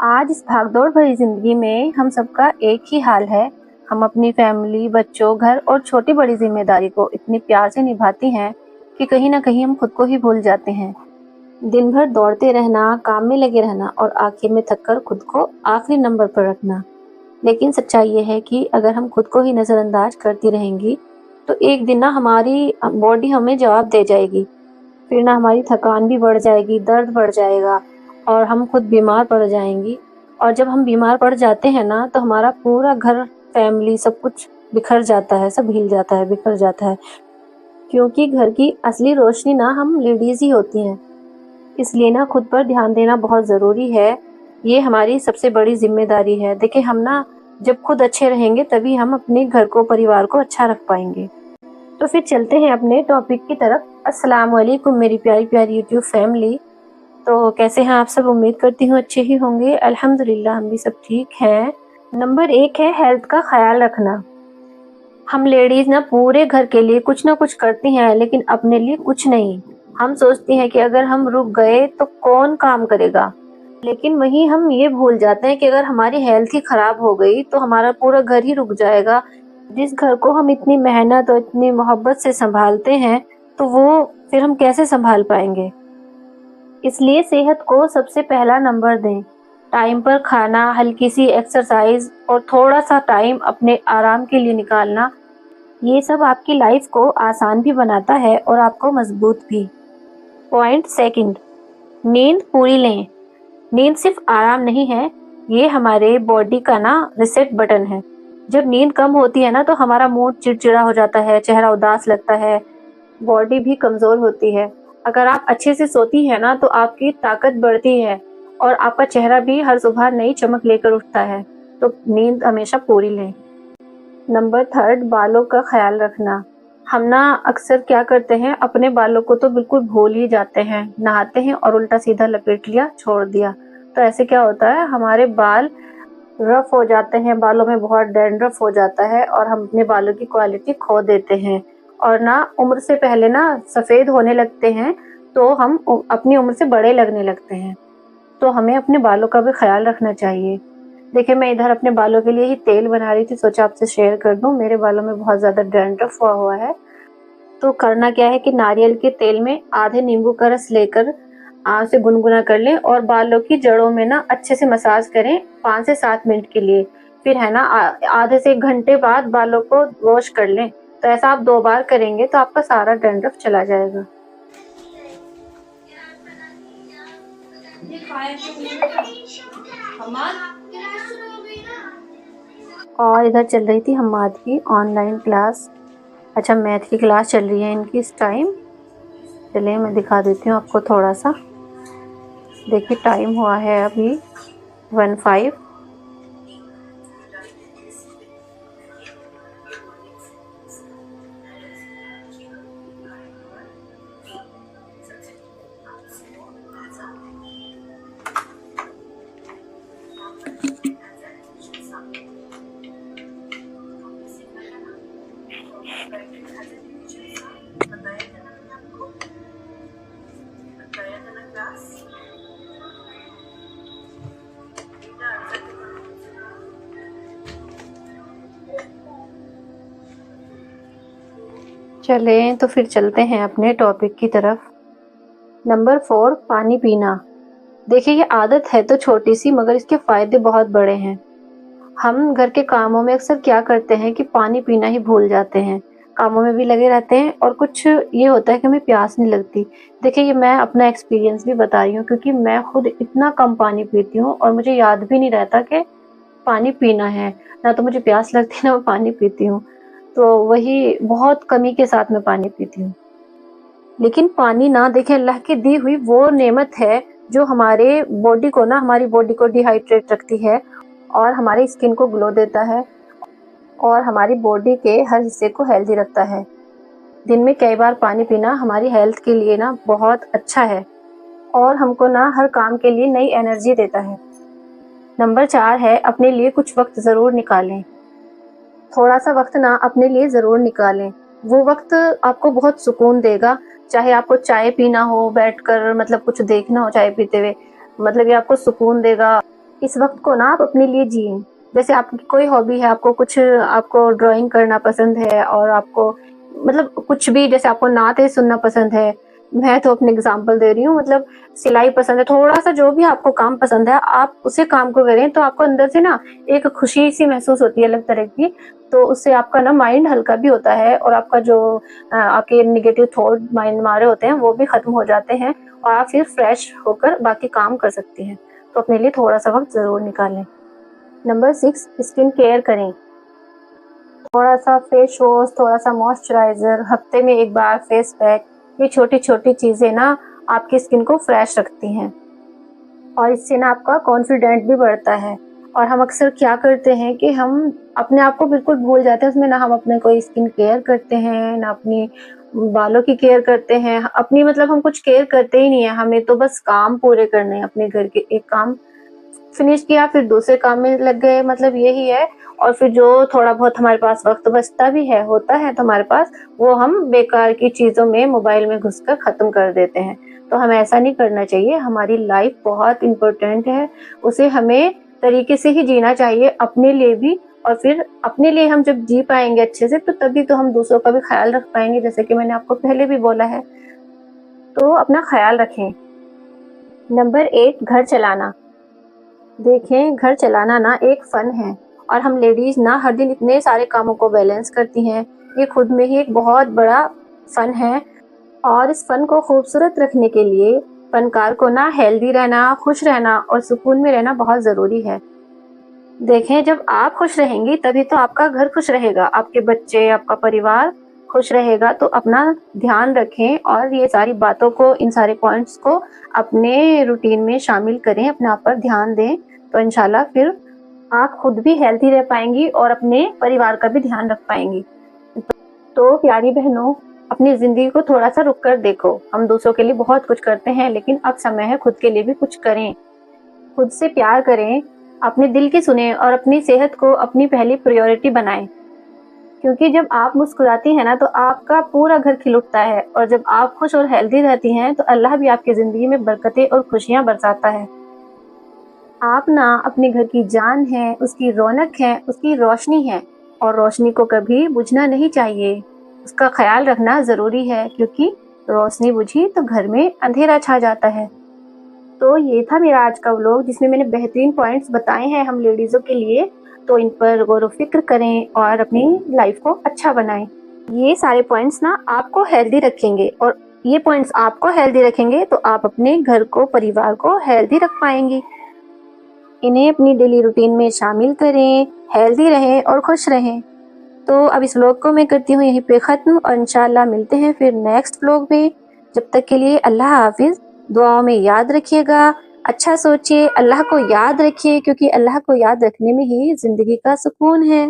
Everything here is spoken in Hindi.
आज इस भागदौड़ भरी जिंदगी में हम सबका एक ही हाल है। हम अपनी फैमिली, बच्चों, घर और छोटी बड़ी जिम्मेदारी को इतनी प्यार से निभाती हैं कि कहीं ना कहीं हम खुद को ही भूल जाते हैं। दिन भर दौड़ते रहना, काम में लगे रहना और आखिर में थककर खुद को आखिरी नंबर पर रखना। लेकिन सच्चाई ये है कि अगर हम खुद को ही नजरअंदाज करती रहेंगी तो एक दिन ना हमारी बॉडी हमें जवाब दे जाएगी। फिर ना हमारी थकान भी बढ़ जाएगी, दर्द बढ़ जाएगा और हम खुद बीमार पड़ जाएंगी। और जब हम बीमार पड़ जाते हैं ना तो हमारा पूरा घर, फैमिली, सब कुछ बिखर जाता है, सब हिल जाता है, बिखर जाता है। क्योंकि घर की असली रोशनी ना हम लेडीज ही होती हैं। इसलिए ना खुद पर ध्यान देना बहुत ज़रूरी है। ये हमारी सबसे बड़ी जिम्मेदारी है। देखिए, हम ना जब खुद अच्छे रहेंगे तभी हम अपने घर को, परिवार को अच्छा रख पाएंगे। तो फिर चलते हैं अपने टॉपिक की तरफ। अस्सलाम वालेकुम मेरी प्यारी प्यारी यूट्यूब फैमिली। तो कैसे हैं आप सब? उम्मीद करती हूँ अच्छे ही होंगे। अल्हम्दुलिल्लाह हम भी सब ठीक हैं। नंबर 1 है हेल्थ का ख्याल रखना। हम लेडीज ना पूरे घर के लिए कुछ ना कुछ करती हैं, लेकिन अपने लिए कुछ नहीं। हम सोचती हैं कि अगर हम रुक गए तो कौन काम करेगा, लेकिन वहीं हम ये भूल जाते हैं कि अगर हमारी हेल्थ ही खराब हो गई तो हमारा पूरा घर ही रुक जाएगा। जिस घर को हम इतनी मेहनत और इतनी मोहब्बत से संभालते हैं तो वो फिर हम कैसे संभाल पाएंगे। इसलिए सेहत को सबसे पहला नंबर दें। टाइम पर खाना, हल्की सी एक्सरसाइज और थोड़ा सा टाइम अपने आराम के लिए निकालना, ये सब आपकी लाइफ को आसान भी बनाता है और आपको मजबूत भी। पॉइंट सेकंड, नींद पूरी लें। नींद सिर्फ आराम नहीं है, ये हमारे बॉडी का ना रिसेट बटन है। जब नींद कम होती है ना तो हमारा मूड चिड़चिड़ा हो जाता है, चेहरा उदास लगता है, बॉडी भी कमजोर होती है। अगर आप अच्छे से सोती है ना तो आपकी ताकत बढ़ती है और आपका चेहरा भी हर सुबह नई चमक लेकर उठता है। तो नींद हमेशा पूरी लें। नंबर 3, बालों का ख्याल रखना। हम ना अक्सर क्या करते हैं, अपने बालों को तो बिल्कुल भूल ही जाते हैं। नहाते हैं और उल्टा सीधा लपेट लिया, छोड़ दिया। तो ऐसे क्या होता है, हमारे बाल रफ हो जाते हैं, बालों में बहुत डैंड्रफ हो जाता है और हम अपने बालों की क्वालिटी खो देते हैं। और ना उम्र से पहले ना सफ़ेद होने लगते हैं तो हम अपनी उम्र से बड़े लगने लगते हैं। तो हमें अपने बालों का भी ख्याल रखना चाहिए। देखिए, मैं इधर अपने बालों के लिए ही तेल बना रही थी, सोचा आपसे शेयर कर दूं। मेरे बालों में बहुत ज़्यादा डैंड्रफ हुआ है। तो करना क्या है कि नारियल के तेल में आधे नींबू का रस लेकर उसे गुनगुना कर लें और बालों की जड़ों में ना अच्छे से मसाज करें 5 से 7 मिनट के लिए। फिर है ना आधे से 1 घंटे बाद बालों को वॉश कर लें। तो ऐसा आप 2 बार करेंगे तो आपका सारा डैंड्रफ चला जाएगा। और इधर चल रही थी हम्माद की ऑनलाइन क्लास। अच्छा, मैथ की क्लास चल रही है इनकी इस टाइम। चलिए मैं दिखा देती हूँ आपको थोड़ा सा। देखिए, टाइम हुआ है अभी 1:05। चलें तो फिर चलते हैं अपने टॉपिक की तरफ। नंबर 4, पानी पीना। देखिए, ये आदत है तो छोटी सी, मगर इसके फायदे बहुत बड़े हैं। हम घर के कामों में अक्सर क्या करते हैं कि पानी पीना ही भूल जाते हैं। कामों में भी लगे रहते हैं और कुछ ये होता है कि हमें प्यास नहीं लगती। देखिए, ये मैं अपना एक्सपीरियंस भी बता रही हूँ क्योंकि मैं खुद इतना कम पानी पीती हूँ और मुझे याद भी नहीं रहता कि पानी पीना है। ना तो मुझे प्यास लगती है, ना मैं पानी पीती हूँ। तो वही बहुत कमी के साथ मैं पानी पीती हूँ। लेकिन पानी ना, देखिए, अल्लाह की दी हुई वो नेमत है जो हमारे बॉडी को ना, हमारी बॉडी को डिहाइड्रेट रखती है और हमारी स्किन को ग्लो देता है और हमारी बॉडी के हर हिस्से को हेल्दी रखता है। दिन में कई बार पानी पीना हमारी हेल्थ के लिए ना बहुत अच्छा है और हमको ना हर काम के लिए नई एनर्जी देता है। नंबर 4 है अपने लिए कुछ वक्त ज़रूर निकालें। थोड़ा सा वक्त ना अपने लिए ज़रूर निकालें। वो वक्त आपको बहुत सुकून देगा। चाहे आपको चाय पीना हो बैठकर, मतलब कुछ देखना हो चाय पीते हुए, मतलब ये आपको सुकून देगा। इस वक्त को ना आप अपने लिए जिए। जैसे आपकी कोई हॉबी है, आपको ड्राइंग करना पसंद है और आपको मतलब कुछ भी, जैसे आपको नाते सुनना पसंद है, मैं तो अपने एग्जांपल दे रही हूँ, मतलब सिलाई पसंद है, थोड़ा-सा जो भी आपको काम पसंद है, आप उसी काम को करें तो आपको अंदर से ना एक खुशी सी महसूस होती है अलग तरह की। तो उससे आपका ना माइंड हल्का भी होता है और आपका जो आपके नेगेटिव थॉट माइंड में आ रहे होते हैं वो भी खत्म हो जाते हैं और आप फिर फ्रेश होकर बाकी काम कर सकती हैं। तो अपने लिए थोड़ा-सा वक़्त ज़रूर निकालें। नंबर 6, स्किन केयर करें। थोड़ा-सा फेस वॉश, थोड़ा-सा मॉइस्चराइज़र, हफ्ते में 1 बार फेस पैक, ये छोटी-छोटी चीज़ें ना आपकी स्किन को फ्रेश रखती हैं और इससे ना आपका कॉन्फिडेंट भी बढ़ता है। और हम अक्सर क्या करते हैं कि हम अपने आप को बिल्कुल भूल जाते हैं, उसमें ना हम अपने कोई स्किन केयर करते हैं, ना अपनी बालों की केयर करते हैं, अपनी मतलब हम कुछ केयर करते ही नहीं है, हमें तो बस काम पूरे करने हैं, अपने घर के एक काम फिनिश किया फिर दूसरे काम में लग गए, मतलब यही है। और फिर जो थोड़ा बहुत हमारे पास वक्त बचता भी है, होता है तो हमारे पास, वो हम बेकार की चीज़ों में, मोबाइल में घुसकर ख़त्म कर देते हैं। तो हमें ऐसा नहीं करना चाहिए, हमारी लाइफ बहुत इम्पोर्टेंट है, उसे हमें तरीके से ही जीना चाहिए अपने लिए भी। और फिर अपने लिए हम जब जी पाएँगे अच्छे से, तो तभी तो हम दूसरों का भी ख़्याल रख पाएँगे, जैसे कि मैंने आपको पहले भी बोला है। तो अपना ख़्याल रखें। नंबर 8, घर चलाना। देखें, घर चलाना ना एक फ़न है और हम लेडीज़ ना हर दिन इतने सारे कामों को बैलेंस करती हैं। ये खुद में ही एक बहुत बड़ा फ़न है और इस फ़न को खूबसूरत रखने के लिए फ़नकार को ना हेल्दी रहना, खुश रहना और सुकून में रहना बहुत ज़रूरी है। देखें, जब आप खुश रहेंगी तभी तो आपका घर खुश रहेगा, आपके बच्चे, आपका परिवार खुश रहेगा। तो अपना ध्यान रखें और ये सारी बातों को, इन सारे पॉइंट्स को अपने रूटीन में शामिल करें, अपने आप पर ध्यान दें, तो इंशाल्लाह फिर आप खुद भी हेल्दी रह पाएँगी और अपने परिवार का भी ध्यान रख पाएँगी। तो प्यारी बहनों, अपनी ज़िंदगी को थोड़ा-सा रुक कर देखो। हम दूसरों के लिए बहुत कुछ करते हैं, लेकिन अब समय है खुद के लिए भी कुछ करें। खुद से प्यार करें, अपने दिल की सुनें और अपनी सेहत को अपनी पहली प्रायोरिटी बनाएँ। क्योंकि जब आप मुस्कुराती हैं ना, तो आपका पूरा घर खिल उठता है और जब आप खुश और हेल्दी रहती हैं, तो अल्लाह भी आपकी ज़िंदगी में बरकतें और खुशियाँ बरसाता है। आप ना अपने घर की जान हैं, उसकी रौनक है, उसकी रोशनी है और रोशनी को कभी बुझना नहीं चाहिए। उसका ख़्याल रखना ज़रूरी है, क्योंकि रोशनी बुझी तो घर में अंधेरा छा जाता है। तो ये था मेरा आज का व्लॉग, जिसमें मैंने बेहतरीन पॉइंट्स बताए हैं हम लेडीज़ों के लिए। तो इन पर गौर व फ़िक्र करें और अपनी लाइफ़ को अच्छा बनाएँ। ये सारे पॉइंट्स ना आपको हेल्दी रखेंगे और ये पॉइंट्स आपको हेल्दी रखेंगे तो आप अपने घर को, परिवार को हेल्दी रख पाएँगी। इन्हें अपनी डेली रूटीन में शामिल करें, हेल्दी रहें और खुश रहें। तो अब इस व्लॉग को मैं करती हूँ यहीं पे ख़त्म और इंशाल्लाह मिलते हैं फिर नेक्स्ट व्लॉग में। जब तक के लिए अल्लाह हाफ़िज़। दुआओं में याद रखिएगा, अच्छा सोचिए, अल्लाह को याद रखिए, क्योंकि अल्लाह को याद रखने में ही ज़िंदगी का सुकून है।